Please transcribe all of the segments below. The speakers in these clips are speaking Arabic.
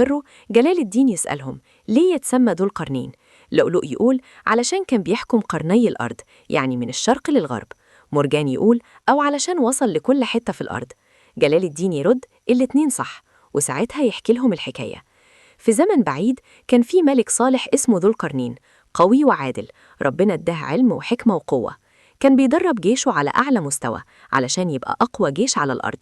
اضطروا جلال الدين يسألهم ليه يتسمى ذو القرنين؟ لؤلؤ يقول علشان كان بيحكم قرني الأرض، يعني من الشرق للغرب. مرجان يقول أو علشان وصل لكل حتة في الأرض. جلال الدين يرد الاتنين صح، وساعتها يحكي لهم الحكاية. في زمن بعيد كان في ملك صالح اسمه ذو القرنين، قوي وعادل، ربنا اداه علم وحكمة وقوة. كان بيدرب جيشه على أعلى مستوى علشان يبقى أقوى جيش على الأرض.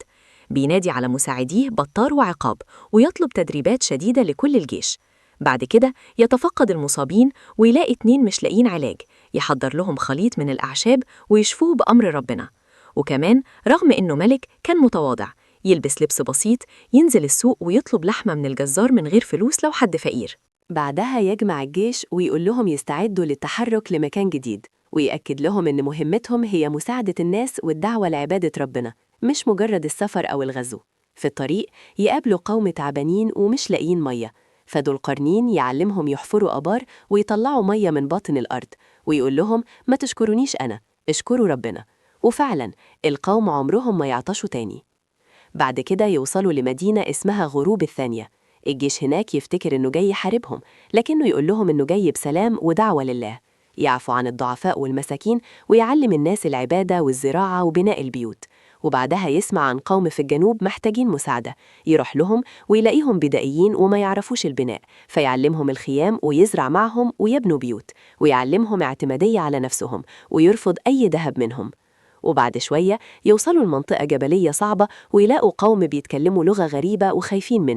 بينادي على مساعديه بطار وعقاب، ويطلب تدريبات شديدة لكل الجيش. بعد كده يتفقد المصابين ويلاقي اتنين مش لاقيين علاج، يحضر لهم خليط من الأعشاب ويشفوه بأمر ربنا. وكمان رغم إنه ملك كان متواضع، يلبس لبس بسيط، ينزل السوق ويطلب لحمة من الجزار من غير فلوس لو حد فقير. بعدها يجمع الجيش ويقول لهم يستعدوا للتحرك لمكان جديد، ويأكد لهم إن مهمتهم هي مساعدة الناس والدعوة لعبادة ربنا، مش مجرد السفر أو الغزو. في الطريق يقابلوا قوم تعبانين ومش لاقيين مية، فذو القرنين يعلمهم يحفروا آبار ويطلعوا مية من باطن الأرض، ويقول لهم ما تشكرونيش أنا، اشكروا ربنا. وفعلا القوم عمرهم ما يعطشوا تاني. بعد كده يوصلوا لمدينة اسمها غروب الثانية. الجيش هناك يفتكر إنه جاي يحاربهم، لكنه يقول لهم إنه جاي بسلام ودعوة لله، يعفو عن الضعفاء والمساكين ويعلم الناس العبادة والزراعة وبناء البيوت. وبعدها يسمع عن قوم في الجنوب محتاجين مساعدة، يروح لهم ويلاقيهم بدائيين وما يعرفوش البناء، فيعلمهم الخيام ويزرع معهم ويبنوا بيوت، ويعلمهم اعتمادية على نفسهم ويرفض أي ذهب منهم. وبعد شوية يوصلوا لمنطقة جبلية صعبة ويلاقوا قوم بيتكلموا لغة غريبة وخايفين منه.